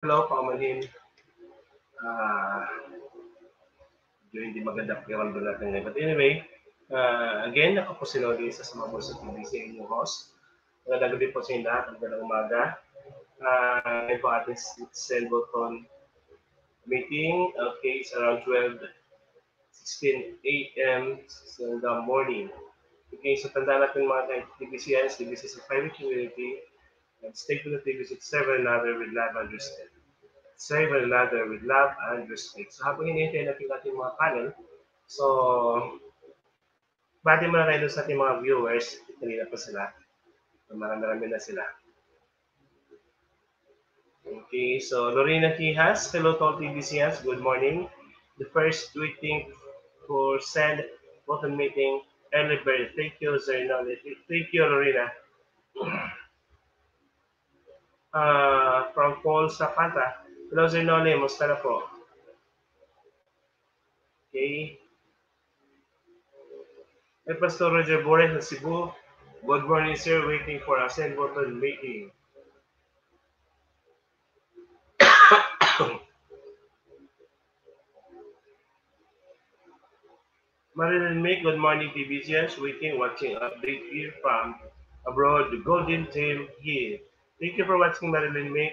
Hello, paumanhin. Ah, medyo hindi maganda pakiramdam natin ngayon. But anyway, again, ako po si Lodi, isa sa mga sa TBC inyong host. Magandang gabi po sa inyo lahat, magandang umaga. Ngayon po ating Senboton meeting. Okay, it's around 12:16 a.m. in the morning. Okay, so tanda natin mga TBCs, TBC sa private community, and stay to the TBC, serve another with love and respect. Serve another with love and respect. So habang hinihintay natin ating mga panel, so bati muna tayo sa ating mga viewers. Kanina pa sila. Marami-rami na sila. Okay, so Lorena Kihas, hello to all TVCS, good morning. The first tweeting for send button meeting early bird. Thank you, Zernal. Thank you, Lorena. From Paul Zapata. Hello, Zernole. Musta na po? Okay. Hey, Pastor Roger Bores ng Cebu. Good morning, sir. Waiting for a send button meeting. Marilyn May, good morning, TVCS. Waiting, watching update here from abroad. The Golden Tail here. Thank you for watching, Marilyn May.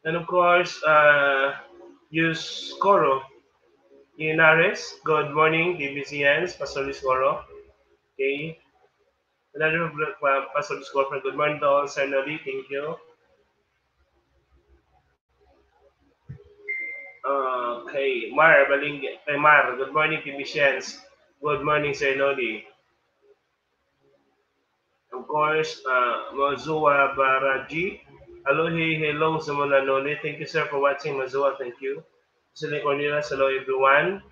And of course, use Coro. Inares, good morning, TVCS. Pastor Luis Coro. Okay. Another Pastor Luis Coro. Good morning to all, Sir Noli. Thank you. Okay, Mar, Baling, Mar, good morning, TVCS. Good morning, Sir Noli. Of course, Mazua Baraji. Hello, hey, hello sa mga nanonood. Thank you, sir, for watching. Mazua, thank you. Sila Cornelius, hello, everyone.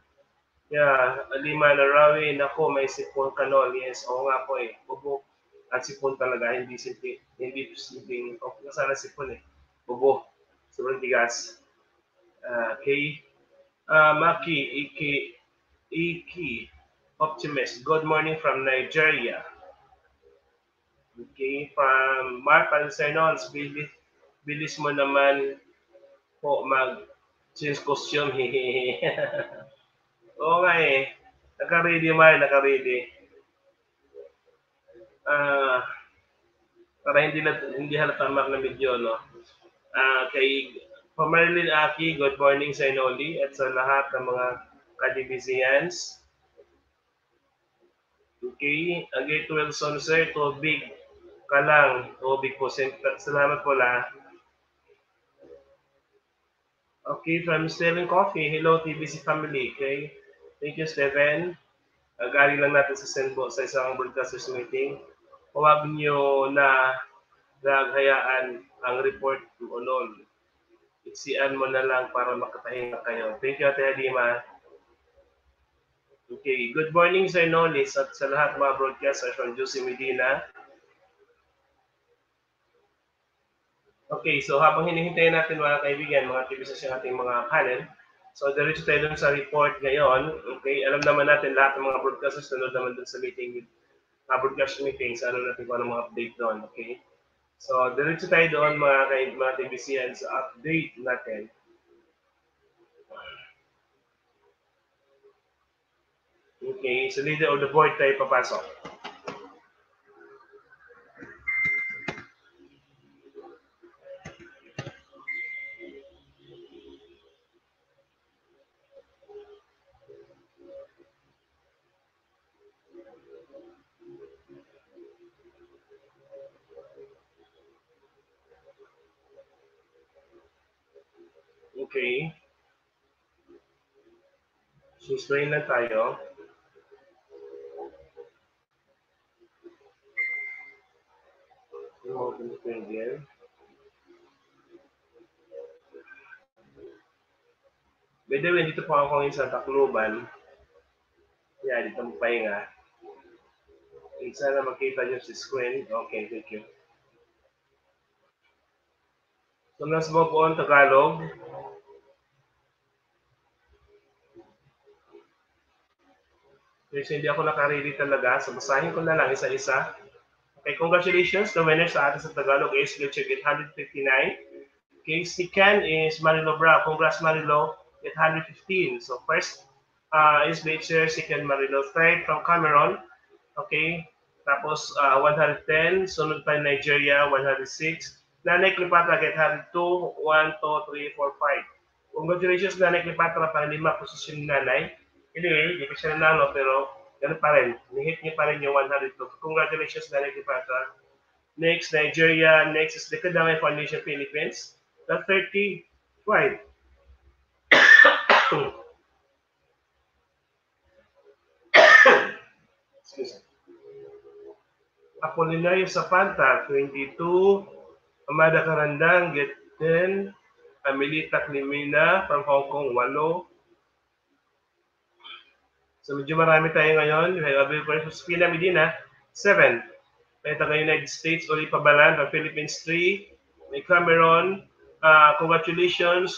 Yeah, Lima Narawi, nako, may sipon kanol. Yes, oo nga po eh. Bubo. At sipon talaga, hindi simpleng, okay, sana sipon eh. Bubo. Sobrang tigas. Okay. Maki, Iki, Optimist. Good morning from Nigeria. Okay, from Mark Alcernos, bilis mo naman po mag-change costume. Hehehe. Oo nga eh. Naka-ready, Mark, naka-ready. Ah, para hindi halata Mark na video, no? Kay Marilyn Aki, good morning sa Inoli at sa lahat ng mga kadibisians. Okay, Agate Wilson, sir, tubig ka lang. Tubig po. Salamat po la. Okay, from Sterling Coffee. Hello, TBC family. Okay. Thank you, Steven. Galing lang natin sa Senbo sa isang broadcasters meeting. Huwag nyo na naghayaan ang report to all. Iksian mo na lang para makatahinga kayo. Thank you, Ate Halima. Okay, good morning, Sir Nolis, at sa lahat mga broadcasters from Juicy Medina. Okay, so habang hinihintay natin mga kaibigan, mga activists sa ating mga panel, so diretso tayo dun sa report ngayon. Okay, alam naman natin lahat ng mga broadcasters nanood naman dun sa meeting, broadcast meeting, sa ano natin kung anong mga update doon. Okay, so diretso tayo doon mga TBCN sa update natin. Okay, so leader of the board tayo papasok. Okay. So, explain lang tayo. By the way, dito po ako ngayon sa Tacloban. Yeah, dito mo pahinga. Sana makita nyo si screen. Okay, thank you. So, let's move on Tagalog. Kasi hindi ako nakarili talaga. So, basahin ko na lang isa-isa. Okay, congratulations. The winner sa atin sa Tagalog is Lucha with 159. Okay, second is Marilo Bra. Congrats Marilo with 115. So first is Becher, second Marilo, third from Cameroon. Okay, tapos 110, sunod pa yung Nigeria, 106. Nanay Cleopatra get 102, 1, 2, 3, 4, 5. Congratulations Nanay Cleopatra, pang lima posisyon ni Nanay. Anyway, hindi pa siya nanalo pero ganun pa rin. Nihit niya pa rin yung 102. Congratulations Nanay Cleopatra. Next, Nigeria. Next is the Kadamay Foundation Philippines. The 30, right. Excuse me. Apolinario Zapata, 22. Amada Karandang, get 10. Amelita Climina from Hong Kong, 8. So medyo marami tayo ngayon. May Abel versus Pina Medina, 7. May taga-United States, Oli Pabalan from Philippines, 3. May Cameron, congratulations.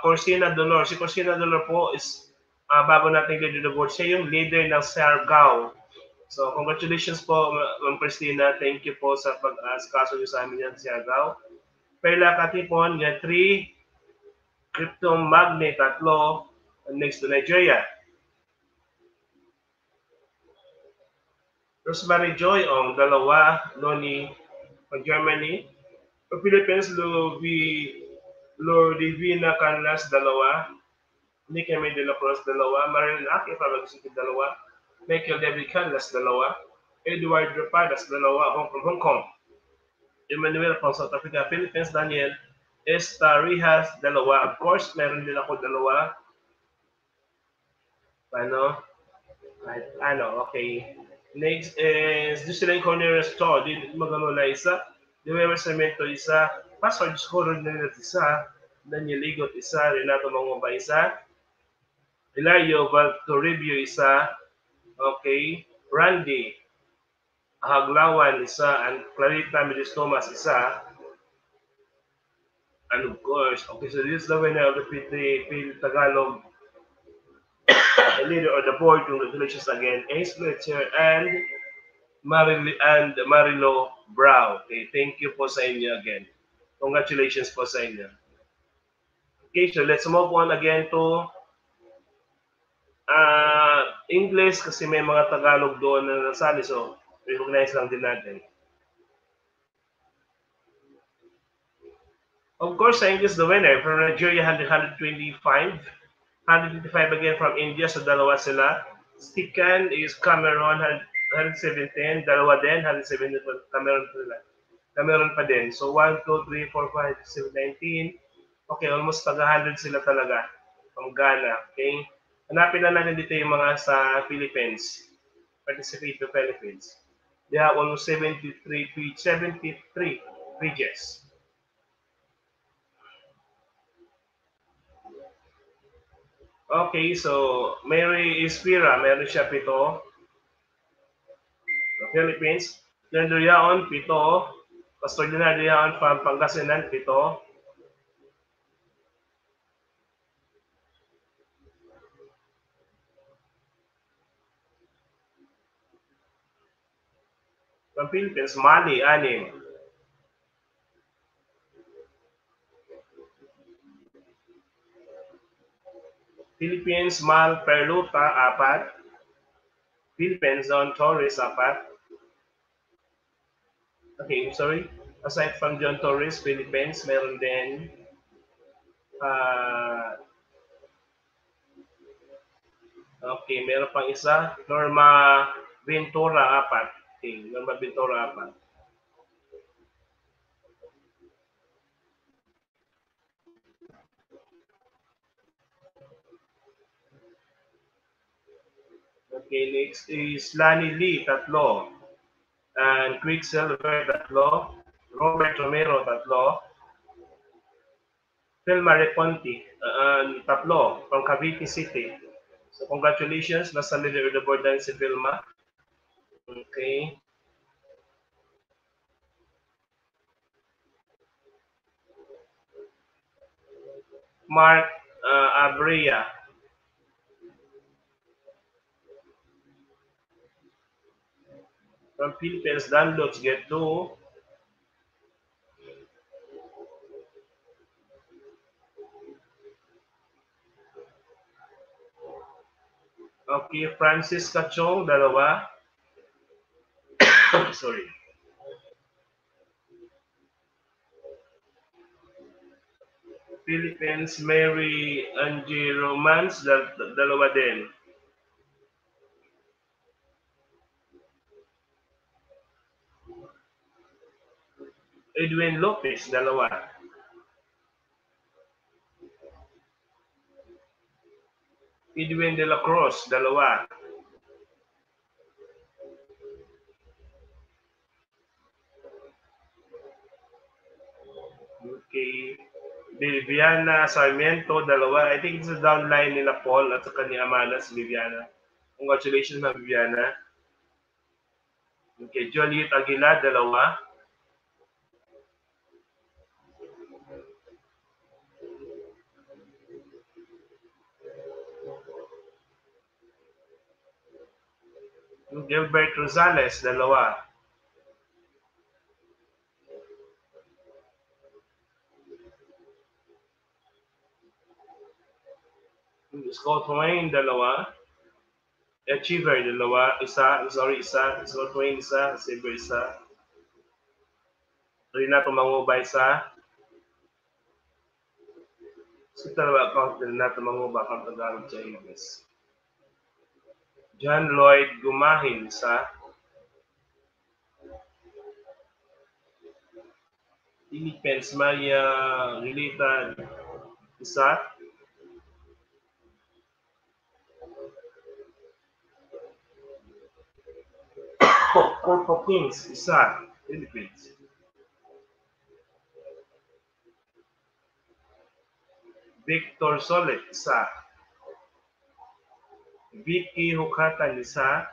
Corsina Dolor. Si Corsina Dolor po is bago nating leader the board. Siya yung leader ng Siargao. So, congratulations po, Ma'am Christina. Thank you po sa pag-asikaso nyo sa amin yan sa Siargao. Perla Katipon, yan 3. Crypto Magne, 3. Next to Nigeria. Rosemary Joy, 2. Loni from Germany. From Philippines, Lordivina Canlas, 2. Nicky May de la Cruz, 2. Marilyn Aki from Mexico, 2. Michael David Canlas, 2. Edward Rapadas, 2. From Hong Kong. Emmanuel from South Africa, Philippines, Daniel Esta Rihas, 2. Of course, meron din ako 2. Ano? Okay. Next is Jocelyn Corner Store. Di magano na isa. Di Weber Cemento isa. Password Scorer na isa. Daniel Ligot isa. Renato Mangoba isa. Hilario Valtoribio isa. Okay. Randy Haglawan isa. And Clarita Medis Thomas isa. And of course, okay, so this is the winner of the PT Tagalog leader of the board. Congratulations again, Ace Fletcher and Marilo Brown. Okay, thank you po sa inyo again. Congratulations po sa inyo. Okay, so let's move on again to English kasi may mga Tagalog doon na nasali. So, recognize lang din natin. Of course, sa English, the winner from Nigeria, 125. 155 again from India, so dalawa sila. Second is Cameroon, 117. Dalawa din, 117 Cameroon sila. Cameroon pa din. So 1, 2, 3, 4, 5, 6, 7, 19. Okay, almost taga-100 sila talaga. From Ghana, okay? Hanapin na natin dito yung mga sa Philippines. Participate to Philippines. They have almost 73 pages. Okay, so Mary Ispira, meron siya 7. Sa Philippines. Leonardo Yaon, 7. Pastor Leonardo Yaon from Pangasinan, 7. From Philippines, Mali, 6. Philippines, Mal Perluta, 4. Philippines, John Torres, 4. Okay, sorry. Aside from John Torres, Philippines, meron din uh, okay, meron pang isa. Norma Ventura, 4. Okay, Norma Ventura, 4. Okay, next is Lani Lee, 3. And Quicksilver, 3. Robert Romero, 3. Philma Reponti, 3. From Cavite City. So congratulations, nasa leader of the board na si Vilma. Okay. Mark Abrea. From Philippines, downloads get to. Okay, Francis Cachong, dalawa. Sorry. Philippines, Mary Angie Romance, dalawa din. Edwin Lopez, dalawa. Edwin de la Cruz, dalawa. Okay. Viviana Sarmiento, dalawa. I think it's a downline nila Paul at saka ni Amanda si Viviana. Congratulations na Viviana. Okay, Joliet Aguilar, dalawa. Gilbert Rosales, dalawa. Scott Wayne, dalawa. Achiever, dalawa. Isa, sorry, isa. Scott Wayne, isa. Saber, isa. Renato Manguba, isa. Sa dalawa account na Renato Manguba, account ng Tagalog sa English. John Lloyd Gumahin, isa. Philippines, Maria Relita, isa. Corpo Kings, isa. Philippines. Victor Solet, isa. Vicky Hukatan, isa.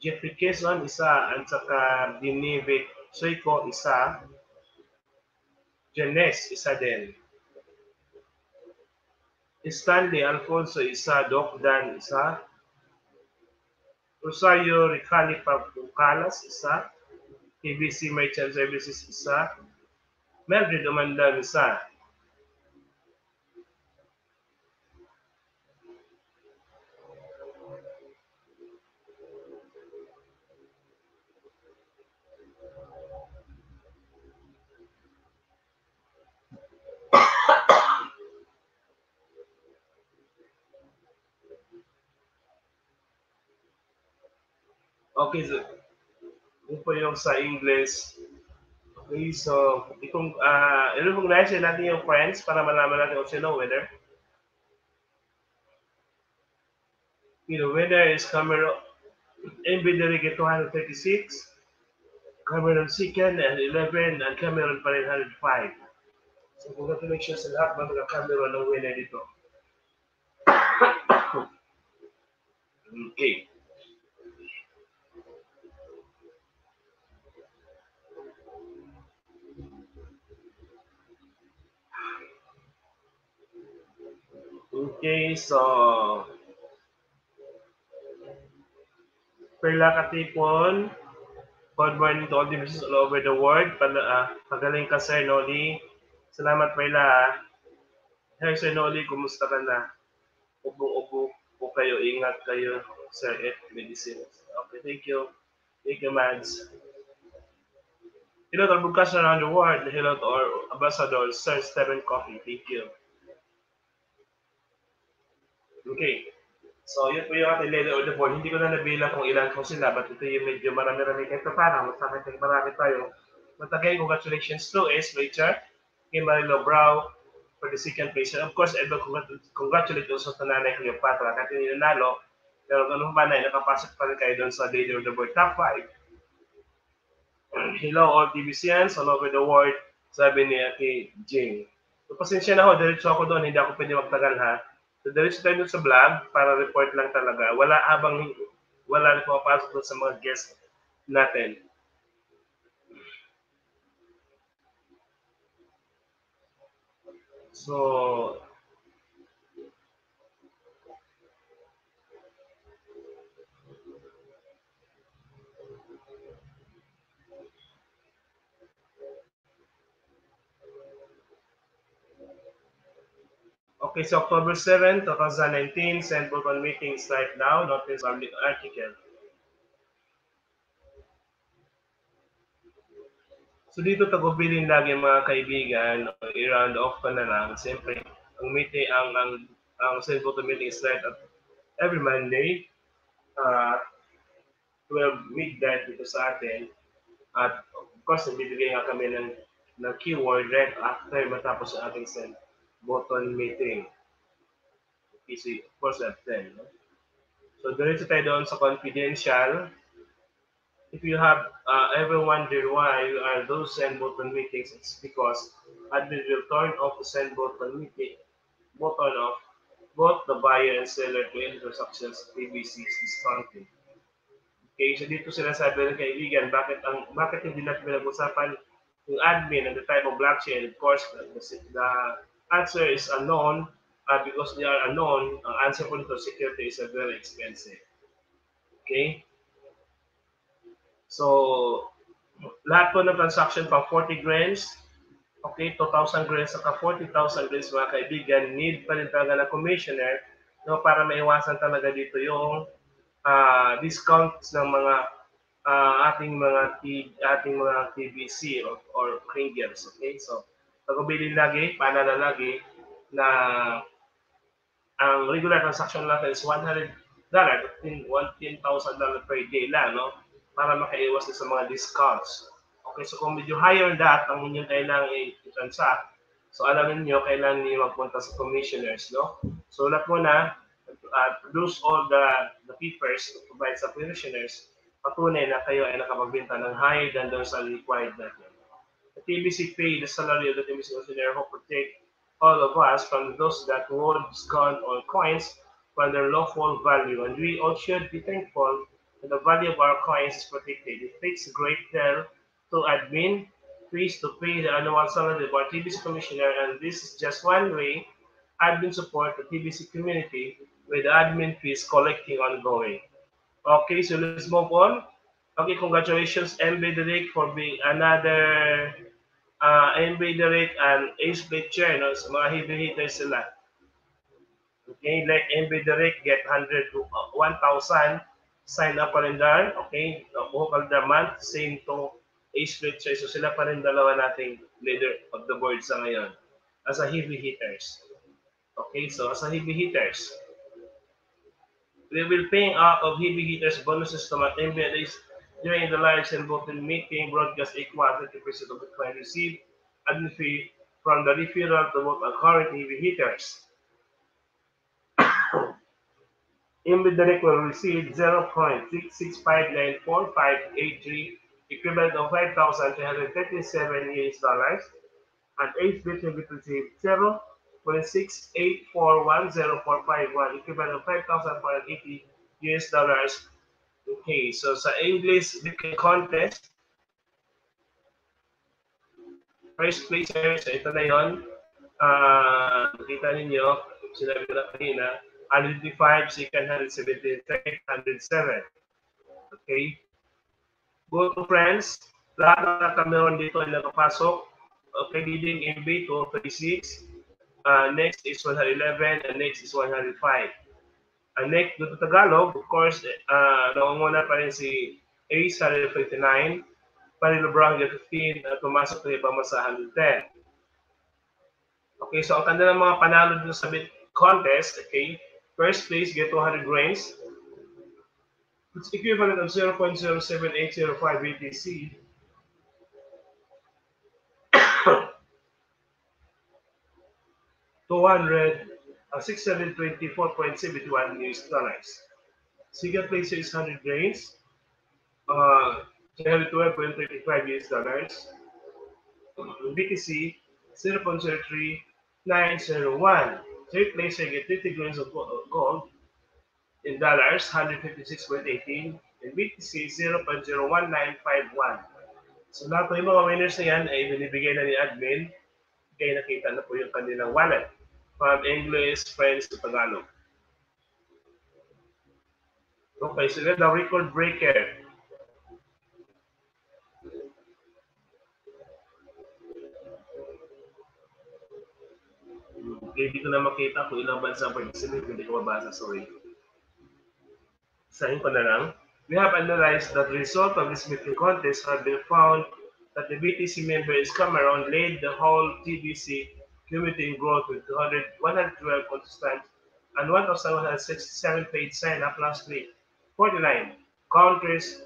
Jeffrey Quezon, isa. At saka Dinivic Soyko, isa. Janes, isa din. Stanley Alfonso, isa. Doc Dan, isa. Rosario Ricali Papucalas, isa. KBC Merchant Services, isa. Mildred Umandan, isa. Okay, so yun po yung sa English. Okay, so i-recognize natin yung friends para malaman natin kung sino winner. The winner is Cameron MB Derrick 236, Cameron second and 11, and Cameron pa rin 105. So congratulations sa lahat ng mga Cameron ng winner dito. Okay. Okay, so Perla Katipon, good morning to all the businesses all over the world. Pagaling ka, Sir Noli. Salamat, Perla. Hey, Sir Noli, kumusta ka na? Ubo-ubo po kayo, ingat kayo, Sir F. Medicine. Okay, thank you. Thank you, Mads. Hello to our broadcast around the world. Hello to our ambassador, Sir Stephen Coffee. Thank you. Okay. So, yun po yung ating leader of the board. Hindi ko na nabilang kung ilan po sila, but ito yung medyo marami-rami kayo para masakit kayo marami tayo. But again, congratulations to S. Richard, kay Marilo Brau for the second place. And of course, I will congratulate also to Nanay Cleopatra kahit hindi nanalo. Pero ganun pa na, nakapasok pa rin kayo doon sa leader of the board top 5. Hello all TVCians all over the world, sabi ni Ate Jing. So, pasensya na ho, diretso ako doon, hindi ako pwede magtagal ha. So, diretso tayo doon sa vlog para report lang talaga. Wala na pumapasok doon sa mga guests natin. So, okay, so October 7, 2019, send button meeting start now. Notice public article. So dito tagubilin lagi mga kaibigan, i-round off ko na lang. Siyempre, ang meeting, ang send button meeting start at every Monday, 12 midnight dito sa atin. At of course, nagbibigay nga kami ng keyword right after matapos ang ating send button meeting. PC, of course, at 10. No? So, diretso tayo doon sa confidential. If you have ever wondered why are those send button meetings, it's because admin will turn off the send button meeting button off both the buyer and seller to enter success PBC's discounting. Okay, so dito sila sabi ng kaibigan, bakit hindi natin pinag-usapan yung admin and the type of blockchain? Of course, the answer is unknown because they are unknown. Ang answer po nito, security is a very expensive. Okay? So, lahat po ng transaction pang 40 grains, okay, 2,000 grains saka 40,000 grains mga kaibigan, need pa rin talaga ng commissioner no, para maiwasan talaga dito yung discounts ng mga ating mga TBC or ringers, okay? So, pag-ubili lagi, paalala lagi na ang regular transaction natin is $100, $10,000 per day lang, no? Para makaiwas din sa mga discounts. Okay, so kung medyo higher that ang inyong kailangan i-transact, so alamin niyo kailangan niyo magpunta sa commissioners, no? So, ulat muna, produce all the papers to provide sa commissioners, patunay na kayo ay nakapagbenta ng higher than those required natin. The TBC pay the salary of the TBC commissioner who protect all of us from those that would discount on coins from their lawful value, and we all should be thankful that the value of our coins is protected. It takes great care to admin fees to pay the annual salary of our TBC commissioner, and this is just one way admin support the TBC community with the admin fees collecting ongoing. Okay, so let's move on. Okay, congratulations, MB Derek, for being another MB Derek and Ace Plate chair. No? So, mga heavy hitters sila. Okay, let MB Derek get 1,000. Sign up pa rin there. Okay, buhok the month. Same to Ace Plate chair. So sila pa rin dalawa nating leader of the board sa ngayon. As a heavy hitters. Okay, so as a heavy hitters, we will paying out of heavy hitters bonuses to my MBAs during the live and voting meeting broadcast equal 30% of the client received admin fee from the referral to vote our current heavy hitters. MB Direct will receive 0.6659453 equivalent of 5,337 US dollars, and HBit will receive 0.6841041 equivalent of 5,480 US dollars. Okay, so sa English Bitcoin contest, first placer, so ito na yun. Nakita ninyo, sinabi ko na kanina, 155, second 170, third 107. Okay? Go to friends, lahat ng nakameron dito ay nakapasok. Okay, leading MB 236. Next is 111, and next is 105. Next, go to Tagalog, of course, naunguna pa rin si Ace 159, Panilo Brown 15, at pumasok na ibang sa 110. Okay, so ang kanilang mga panalo dito sa bit contest, okay, first place get 200 grains. It's equivalent of 0.07805 BTC. 624.71 US dollars. Second place is 100 grains, 312.35 US dollars. BTC 0.03901. Third place get 50 grains of gold in dollars, 156.18, and BTC 0.01951. So lahat ng mga winners na yan ay binibigay na ni admin Kaya nakita na po yung kanilang wallet. From English, French to Tagalog. Okay, so that's the record breaker. Okay, dito na makita kung ilang bansa ang participate, hindi ko mabasa, sorry. Sahin ko na lang. We have analyzed that the result of this meeting contest have been found that the BTC members Cameroon led the whole TBC community in growth with 112 contestants and 1,167 paid sign up last week. 49 countries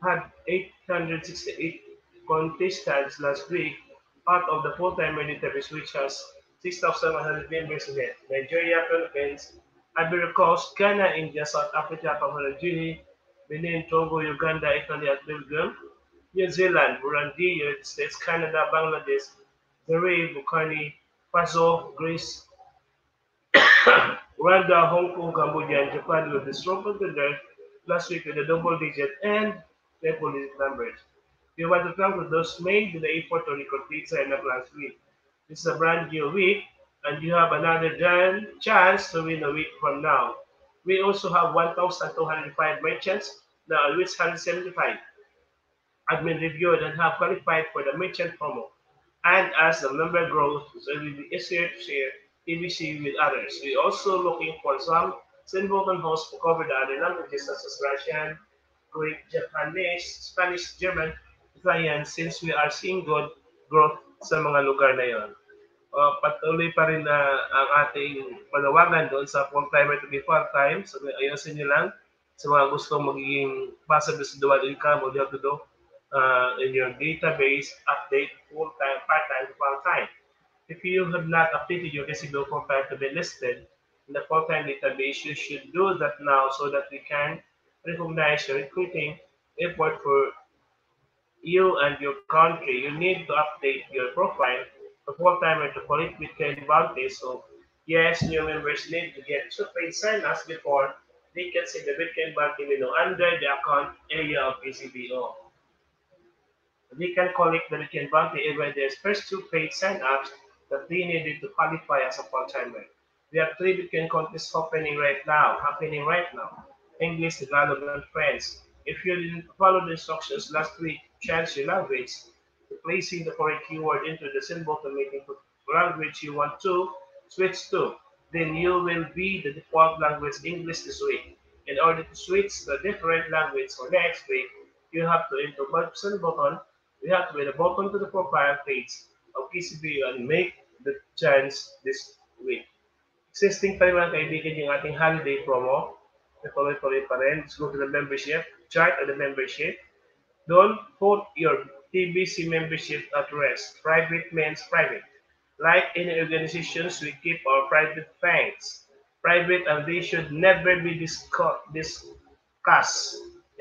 had 868 contestants last week out of the full-time database, which has 6,100 members in it. Nigeria, Philippines, Ivory Coast, Ghana, India, South Africa, Papua New Guinea, Benin, Togo, Uganda, Italy, and Belgium, New Zealand, Burundi, United States, Canada, Bangladesh, Zaire, Bukhari, Faso, Greece, Rwanda, Hong Kong, Cambodia, and Japan were the strong contenders last week with a double digit and triple digit numbers. We want to thank those made the effort to record pizza enough last week. This is a brand new week, and you have another chance to win a week from now. We also have 1,205 merchants, now which 175 have been reviewed and have qualified for the merchant promo. And as the number grows, it will be easier to share TBC with others. We're also looking for some Zenboken hosts to cover the other languages such as Russian, Greek, Japanese, Spanish, German, Italian, since we are seeing good growth sa mga lugar na yon. Patuloy pa rin na ang ating panawagan doon sa full-timer to be part-time. So, ayusin nyo lang sa mga gustong magiging passive residual income or you have to do in your database, update full-time, part-time to part-time. If you have not updated your residual full-time to be listed in the full-time database, you should do that now so that we can recognize your recruiting effort for you and your country. You need to update your profile to full-timer to collect weekend bounties. So, yes, new members need to get two paid sign-ups before they can see the weekend bounty menu under the account area of PCBO. They can collect the weekend bounty when there's first two paid sign-ups that they needed to qualify as a full-timer. We have three weekend contests happening right now. English, Tagalog, and French. If you didn't follow the instructions last week, change your language, placing the correct keyword into the symbol to make it language you want to switch to. Then you will be the default language English this week. In order to switch to a different language for next week, you have to enter person button. You have to add a button to the profile page of PCBU and make the change this week. Existing pa rin mga kaibigan yung ating holiday promo. Tuloy-tuloy pa rin. Let's go to the membership. Chart of the membership. Don't put your TBC membership at rest. Private means private. Like any organizations, we keep our private banks private and they should never be discussed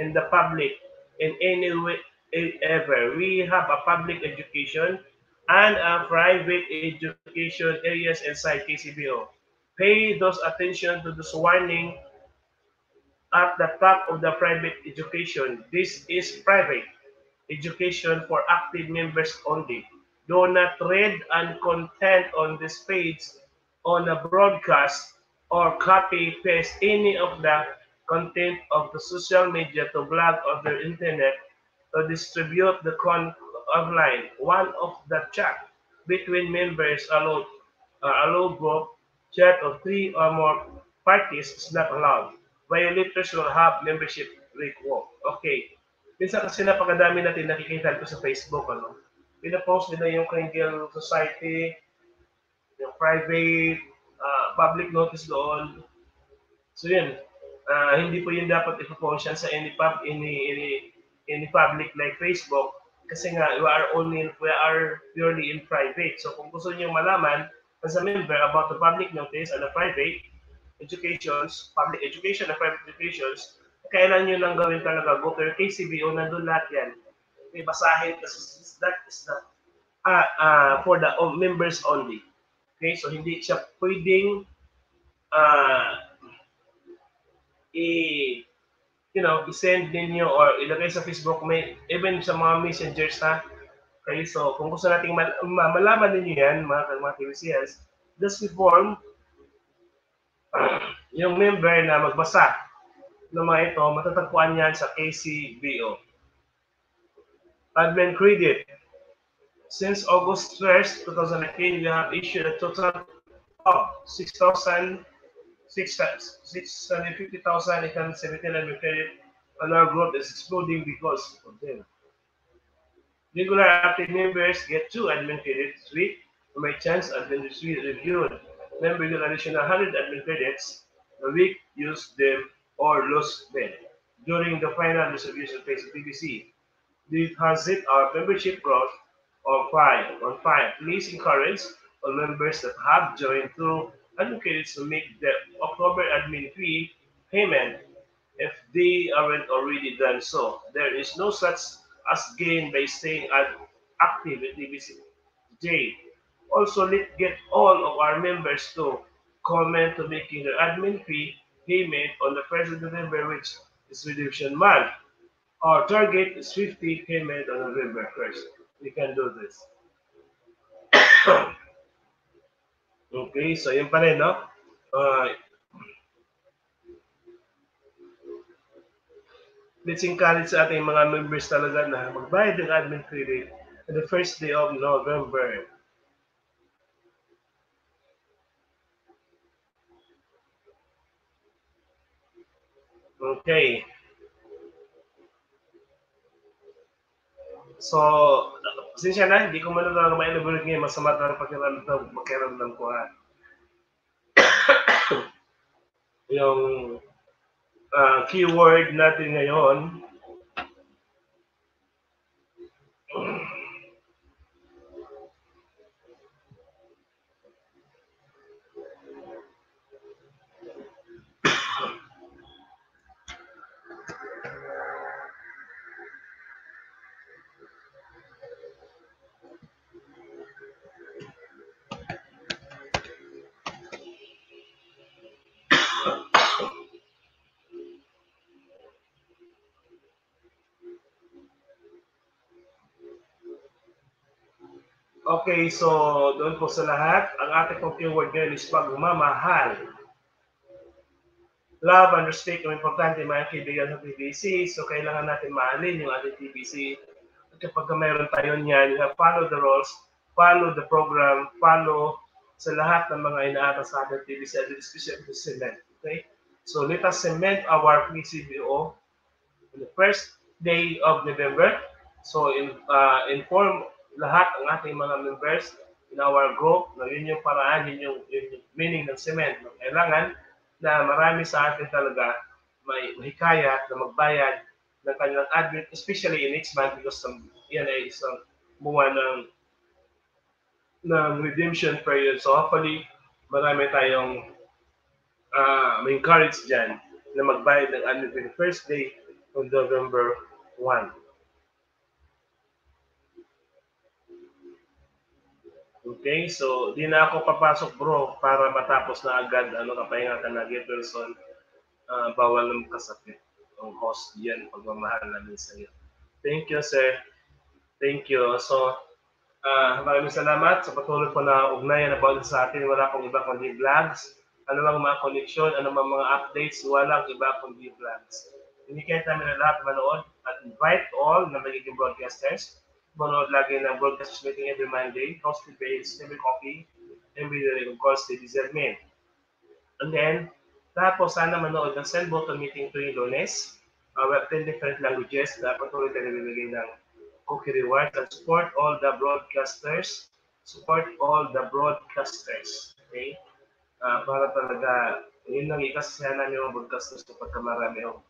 in the public in any way ever. We have a public education and a private education areas inside KCBO. Pay those attention to this warning at the top of the private education. This is private education for active members only. Do not read and content on this page on a broadcast or copy paste any of the content of the social media to blog or the internet to distribute the online. One of the chat between members allowed group chat of three or more parties is not allowed. Violators will have membership revoked. Okay. Minsan kasi napakadami natin nakikita ko sa Facebook, ano? Pinapost nila yung Kringle Society, yung private, public notice doon. So yun, hindi po yun dapat ipopost yan sa any public like Facebook kasi nga we are purely in private. So kung gusto niyo malaman as a member about the public notice and the private public education and private educations, kailan nyo lang gawin talaga, go to your KCBO, nandun lahat yan. May basahin kasi that is the for the members only. Okay, so hindi siya pwedeng i-send ninyo or ilagay sa Facebook, may even sa mga messengers ha, Okay, so kung gusto nating malaman ninyo yan, mga TVCS, just inform yung member na magbasa ng mga ito, matatagpuan yan sa KCBO. Admin credit. Since August 1st, 2019, we have issued a total of 650,817 admin credit, and our growth is exploding because of them. Regular active members get 2 admin credits a week. My chance admin reviewed. Member get additional 100 admin credits a week, use them or lose them. During the final distribution phase of PBC, this has hit our membership growth on 5. Please encourage all members that have joined through admin credits to make the October admin fee payment if they aren't already done so. There is no such as gain by staying active at TBCJ. Also, let's get all of our members to comment to making their admin fee payment on the 1st of November, which is redemption month. Our target is 50 payment on November 1st. We can do this. Okay, so yun pa rin, no? Let's encourage sa ating mga members talaga na magbayad ng admin credit on the first day of November. Okay. So, pasensya na, hindi ko man lang ma-elaborate ngayon. Masama talaga pakiramdam ko ha. Yung keyword natin ngayon, okay, so doon po sa lahat, ang ating pong keyword ngayon is pagmamahal. Love and respect ang importante mga kaibigan sa TBC. So, kailangan natin mahalin yung ating TBC. At kapag mayroon tayo niyan, you have follow the rules, follow the program, follow sa lahat ng mga inaatang sa ating TBC at especially to cement. Okay? So, let us cement our PCBO on the first day of November. So, inform lahat ang ating mga members in our group na yun yung paraan, yun yung meaning ng cement. Kailangan na marami sa atin talaga may mahikayat na magbayad ng kanilang admin, especially in next month because yan ay isang buwan ng redemption period. So hopefully, marami tayong may encourage dyan na magbayad ng admin for the first day on November 1. Okay, so di na ako papasok bro para matapos na agad kapahinga ka na Jefferson. Bawal ng kasakit. Ang host yan, pagmamahal namin sa iyo. Thank you, sir. Thank you. So, maraming salamat sa patuloy po na ugnayan about sa atin. Wala pong iba kundi vlogs. Ano mang mga connection, ano mang mga updates, walang iba kundi vlogs. Inikita namin na lahat manood at invite all na magiging broadcasters. Manood lagi ng broadcasters meeting every Monday, hosted by Steve Coffee, and with of course, the Desertment. And then, lahat po sana manood ng send button meeting tuwing Lunes. We have 10 different languages na patuloy tayo nabibigay ng cookie rewards and support all the broadcasters. Support all the broadcasters. Okay? Para talaga, yun lang ikasiyahan namin yung broadcasters kapag marami yung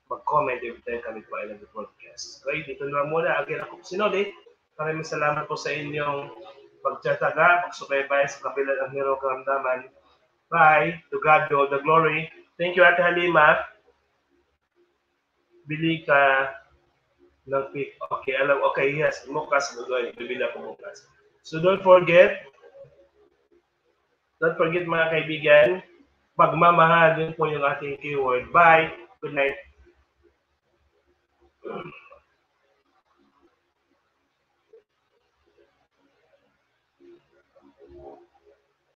mag-comment every time kami po ay nag-broadcast. Okay, dito na muna. Again, ako po sinuli. Maraming salamat po sa inyong pagtsataga, pagsubaybay sa kabila ng hirong karamdaman. Bye. To God be all the glory. Thank you, Ate Halima. Bili ka ng pick. Okay, okay, yes. Bukas. Bibili ako bukas. So don't forget mga kaibigan, pagmamahal, yun po yung ating keyword. Bye. Good night.